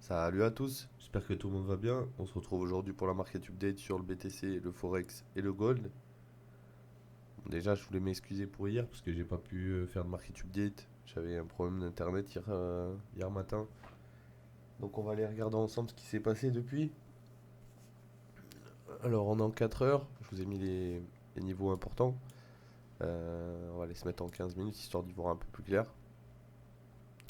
Salut à tous, j'espère que tout le monde va bien. On se retrouve aujourd'hui pour la market update sur le BTC, le Forex et le Gold. Bon, déjà, je voulais m'excuser pour hier parce que j'ai pas pu faire de market update. J'avais un problème d'internet hier matin. Donc on va aller regarder ensemble ce qui s'est passé depuis. Alors en 4 heures, je vous ai mis les niveaux importants. On va les se mettre en 15 minutes histoire d'y voir un peu plus clair.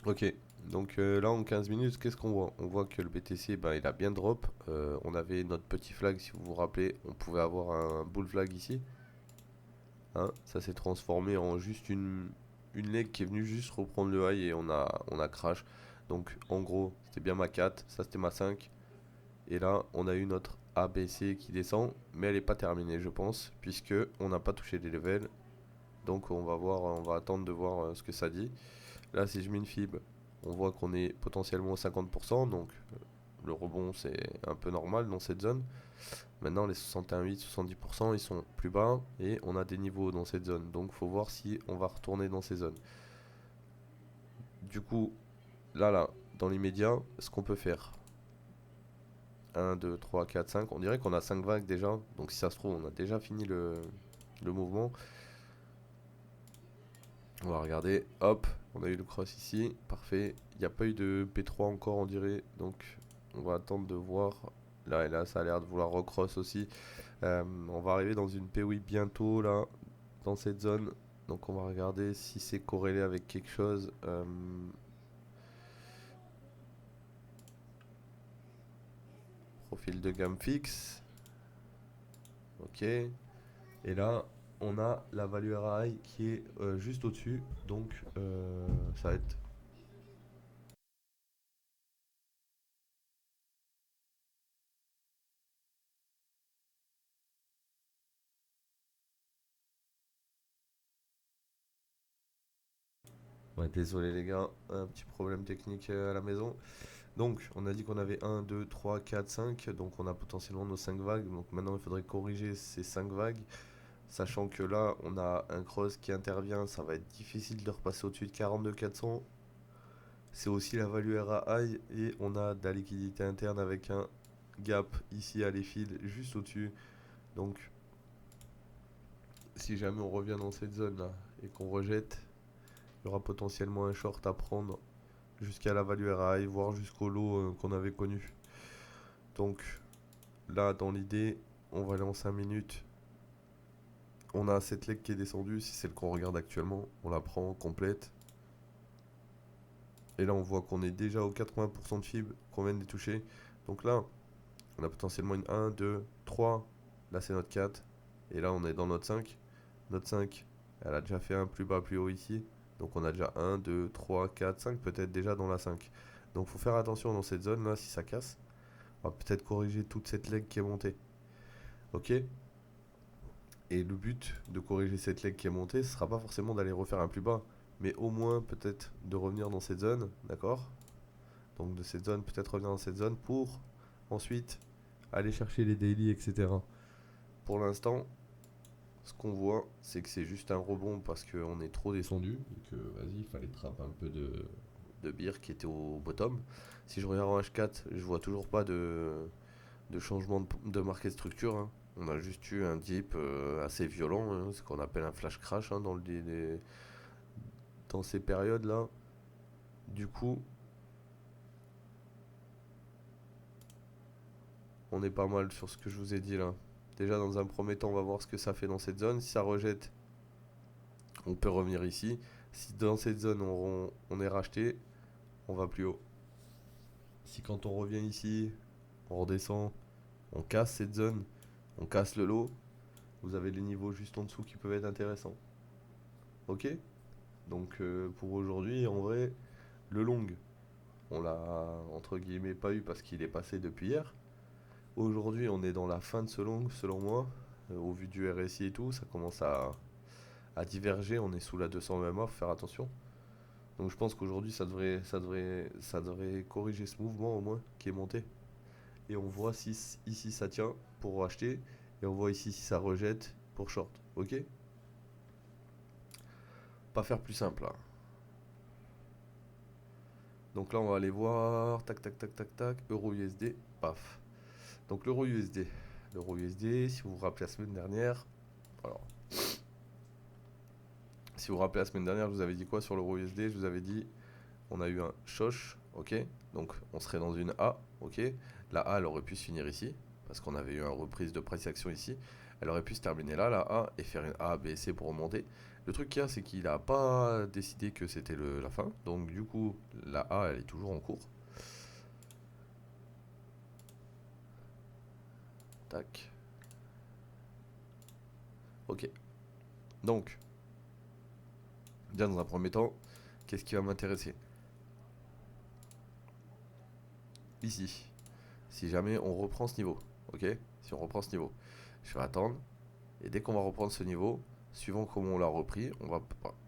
Ok, donc là en 15 minutes, qu'est-ce qu'on voit? On voit que le BTC, ben, il a bien drop. On avait notre petit flag, si vous vous rappelez, on pouvait avoir un bull flag ici. Hein, ça s'est transformé en juste une leg qui est venue juste reprendre le high et on a crash. Donc en gros, c'était bien ma 4, ça c'était ma 5. Et là, on a eu notre ABC qui descend, mais elle n'est pas terminée, je pense, puisque on n'a pas touché les levels. Donc on va voir, on va attendre de voir ce que ça dit. Là, si je mets une fib, on voit qu'on est potentiellement à 50%, donc le rebond c'est un peu normal dans cette zone. Maintenant, les 61,8-70%, ils sont plus bas et on a des niveaux dans cette zone. Donc, faut voir si on va retourner dans ces zones. Du coup, là, dans l'immédiat, ce qu'on peut faire. 1, 2, 3, 4, 5. On dirait qu'on a 5 vagues déjà. Donc, si ça se trouve, on a déjà fini le mouvement. On va regarder. Hop, on a eu le cross ici. Parfait. Il n'y a pas eu de P3 encore, on dirait. Donc, on va attendre de voir. Là, et là, ça a l'air de vouloir recross aussi. On va arriver dans une POI bientôt, là, dans cette zone. Donc on va regarder si c'est corrélé avec quelque chose. Profil de gamme fixe. Ok. Et là, on a la value RAI qui est juste au-dessus. Donc ça va être... Ouais, désolé les gars, un petit problème technique à la maison. Donc, on a dit qu'on avait 1, 2, 3, 4, 5. Donc, on a potentiellement nos 5 vagues. Donc, maintenant, il faudrait corriger ces 5 vagues. Sachant que là, on a un cross qui intervient. Ça va être difficile de repasser au-dessus de 42 400. C'est aussi la value RAI. Et on a de la liquidité interne avec un gap ici à l'effil juste au-dessus. Donc, si jamais on revient dans cette zone là et qu'on rejette, il y aura potentiellement un short à prendre jusqu'à la value RAI, voire jusqu'au lot qu'on avait connu. Donc, là, dans l'idée, on va aller en 5 minutes. On a cette leg qui est descendue, si c'est le qu'on regarde actuellement, on la prend complète. Et là on voit qu'on est déjà au 80% de fib, qu'on vient de les toucher. Donc là, on a potentiellement une 1, 2, 3. Là c'est notre 4. Et là on est dans notre 5. Notre 5, elle a déjà fait un plus bas, plus haut ici. Donc on a déjà 1, 2, 3, 4, 5, peut-être déjà dans la 5. Donc faut faire attention dans cette zone là, si ça casse. On va peut-être corriger toute cette leg qui est montée. Ok. Et le but de corriger cette leg qui est montée, ce sera pas forcément d'aller refaire un plus bas, mais au moins peut-être de revenir dans cette zone, d'accord? Donc de cette zone, peut-être revenir dans cette zone pour ensuite aller chercher les daily, etc. Pour l'instant, ce qu'on voit, c'est que c'est juste un rebond parce qu'on est trop descendu et que vas-y, il fallait trapper un peu de beer qui était au bottom. Si je regarde en H4, je vois toujours pas de changement de market structure, hein. On a juste eu un dip assez violent, hein, ce qu'on appelle un flash crash hein, dans ces périodes-là. Du coup, on est pas mal sur ce que je vous ai dit là. Déjà, dans un premier temps, on va voir ce que ça fait dans cette zone. Si ça rejette, on peut revenir ici. Si dans cette zone, on est racheté, on va plus haut. Si quand on revient ici, on redescend, on casse cette zone, on casse le lot, vous avez les niveaux juste en dessous qui peuvent être intéressants. Ok. Donc pour aujourd'hui, en vrai, le long, on l'a entre guillemets pas eu parce qu'il est passé depuis hier. Aujourd'hui, on est dans la fin de ce long, selon moi. Au vu du RSI et tout, ça commence à diverger. On est sous la 220 faut faire attention. Donc je pense qu'aujourd'hui, ça devrait corriger ce mouvement au moins qui est monté. Et on voit si ici ça tient pour acheter. Et on voit ici si ça rejette pour short. Ok. Pas faire plus simple là. Donc là, on va aller voir. Tac, tac, tac, tac, tac. Euro USD. Paf. Donc l'euro USD. L'euro USD, si vous vous rappelez la semaine dernière. Alors, si vous vous rappelez la semaine dernière, je vous avais dit quoi sur l'euro USD? Je vous avais dit, on a eu un choche, ok? Donc on serait dans une A, ok? La A, elle aurait pu se finir ici, parce qu'on avait eu une reprise de price action ici. Elle aurait pu se terminer là, la A, et faire une A, B, C pour remonter. Le truc qu'il y a, c'est qu'il n'a pas décidé que c'était la fin. Donc du coup, la A, elle est toujours en cours. Tac. Ok. Donc, bien dans un premier temps, qu'est-ce qui va m'intéresser? Ici. Si jamais on reprend ce niveau, ok? Si on reprend ce niveau, je vais attendre. Et dès qu'on va reprendre ce niveau, suivant comment on l'a repris, on va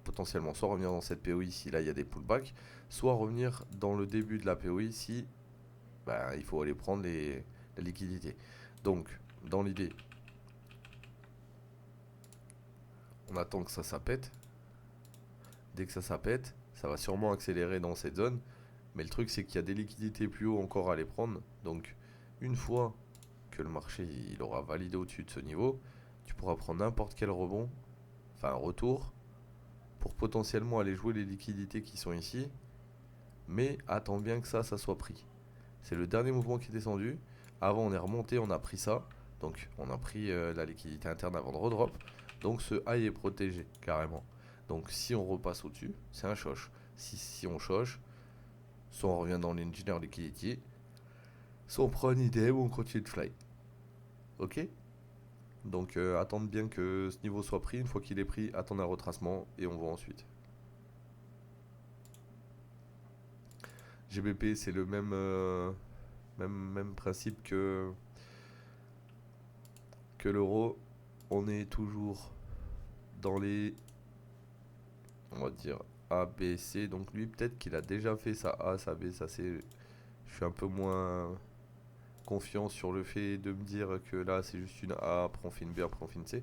potentiellement soit revenir dans cette POI si là il y a des pullbacks, soit revenir dans le début de la POI si il faut aller prendre la liquidité. Donc, dans l'idée, on attend que ça s'appète. Dès que ça s'appète, ça va sûrement accélérer dans cette zone. Mais le truc, c'est qu'il y a des liquidités plus haut encore à aller prendre. Donc, une fois que le marché il aura validé au-dessus de ce niveau, tu pourras prendre n'importe quel rebond, enfin un retour, pour potentiellement aller jouer les liquidités qui sont ici. Mais attends bien que ça soit pris. C'est le dernier mouvement qui est descendu. Avant, on est remonté, on a pris ça. Donc, on a pris la liquidité interne avant de redrop. Donc, ce high est protégé, carrément. Donc, si on repasse au-dessus, c'est un choche. Si on choche, soit on revient dans l'engineer liquidity, soit on prend une idée ou on continue de fly. Ok? Donc, attendre bien que ce niveau soit pris. Une fois qu'il est pris, attendre un retracement et on voit ensuite. GBP, c'est le même principe que l'euro. On est toujours dans les, on va dire, A, B, C. Donc lui, peut-être qu'il a déjà fait sa A, sa B, sa C. Je suis un peu moins confiant sur le fait de me dire que là, c'est juste une A, après on fait une B, après on fait une C.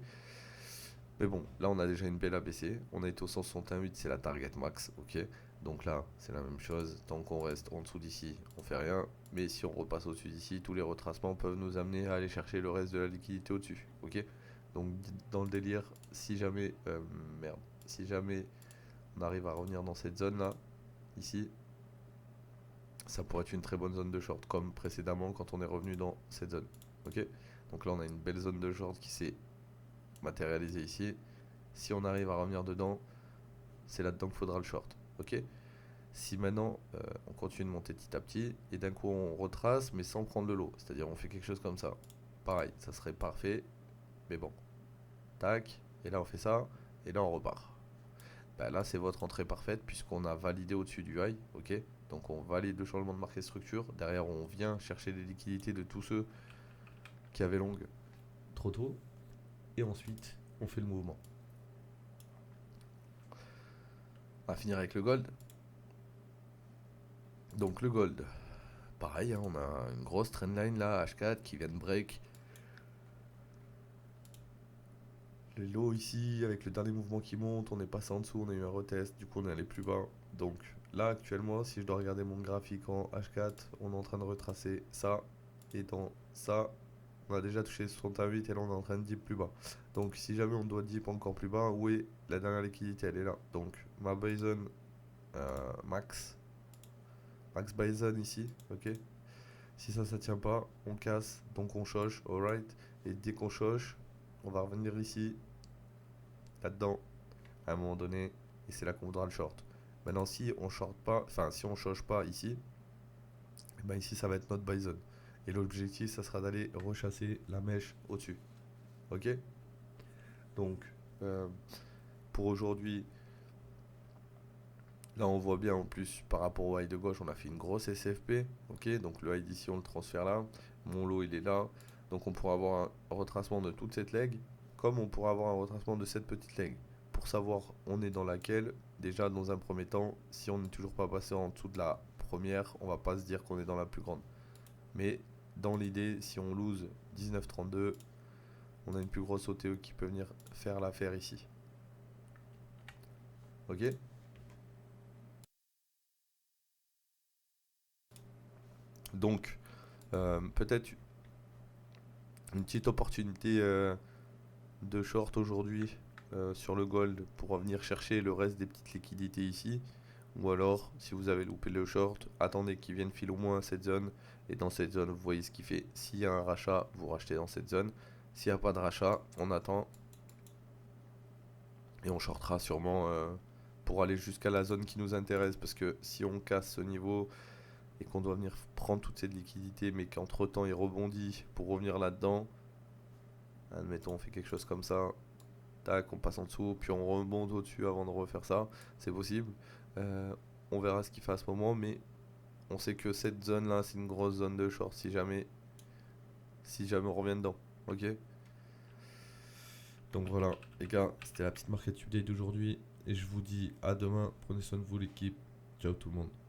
Mais bon, là, on a déjà une belle ABC. On a été au 161,8, c'est la target max, ok. Donc là, c'est la même chose. Tant qu'on reste en dessous d'ici, on fait rien. Mais si on repasse au-dessus d'ici, tous les retracements peuvent nous amener à aller chercher le reste de la liquidité au-dessus, ok. Donc dans le délire, si jamais, si jamais on arrive à revenir dans cette zone là, ici, ça pourrait être une très bonne zone de short, comme précédemment quand on est revenu dans cette zone, ok. Donc là, on a une belle zone de short qui s'est matérialisée ici. Si on arrive à revenir dedans, c'est là-dedans qu'il faudra le short, ok. Si maintenant on continue de monter petit à petit et d'un coup on retrace mais sans prendre de l'eau, c'est-à-dire on fait quelque chose comme ça, pareil, ça serait parfait, mais bon, tac, et là on fait ça, et là on repart. Là c'est votre entrée parfaite puisqu'on a validé au-dessus du high, ok. Donc on valide le changement de market structure, derrière on vient chercher les liquidités de tous ceux qui avaient longue trop tôt, et ensuite on fait le mouvement. On va finir avec le gold. Donc le gold, pareil, hein, on a une grosse trendline là, H4 qui vient de break. Les lows ici, avec le dernier mouvement qui monte, on est passé en dessous, on a eu un retest, du coup on est allé plus bas. Donc là actuellement, si je dois regarder mon graphique en H4, on est en train de retracer ça. Et dans ça, on a déjà touché 68 et là on est en train de dip plus bas. Donc si jamais on doit dip encore plus bas, où est la dernière liquidité? Elle est là. Donc ma buy zone max buy zone ici, ok. Si ça tient pas, on casse, donc on choche, alright. Et dès qu'on choche, on va revenir ici, là-dedans, à un moment donné, et c'est là qu'on voudra le short. Maintenant, si on short pas, enfin si on choche pas ici, ben ici ça va être notre buy zone. Et l'objectif, ça sera d'aller rechasser la mèche au-dessus. Ok. Donc, euh, pour aujourd'hui, là on voit bien en plus par rapport au high de gauche, on a fait une grosse SFP. Ok, donc le high d'ici on le transfère là. Mon lot il est là. Donc on pourra avoir un retracement de toute cette leg, comme on pourra avoir un retracement de cette petite leg. Pour savoir on est dans laquelle, déjà dans un premier temps, si on n'est toujours pas passé en dessous de la première, on va pas se dire qu'on est dans la plus grande. Mais dans l'idée, si on lose 19,32, on a une plus grosse OTE qui peut venir faire l'affaire ici. Ok. Donc, peut-être une petite opportunité de short aujourd'hui sur le gold pour venir chercher le reste des petites liquidités ici. Ou alors, si vous avez loupé le short, attendez qu'il vienne filer au moins à cette zone. Et dans cette zone, vous voyez ce qu'il fait. S'il y a un rachat, vous rachetez dans cette zone. S'il n'y a pas de rachat, on attend. Et on shortera sûrement pour aller jusqu'à la zone qui nous intéresse. Parce que si on casse ce niveau et qu'on doit venir prendre toute cette liquidité, mais qu'entre temps il rebondit pour revenir là-dedans, admettons on fait quelque chose comme ça, tac, on passe en dessous, puis on rebondit au-dessus avant de refaire ça, c'est possible. On verra ce qu'il fait à ce moment, mais on sait que cette zone là c'est une grosse zone de short si jamais on revient dedans. Ok. Donc voilà les gars, c'était la petite market update d'aujourd'hui et je vous dis à demain. Prenez soin de vous l'équipe. Ciao tout le monde.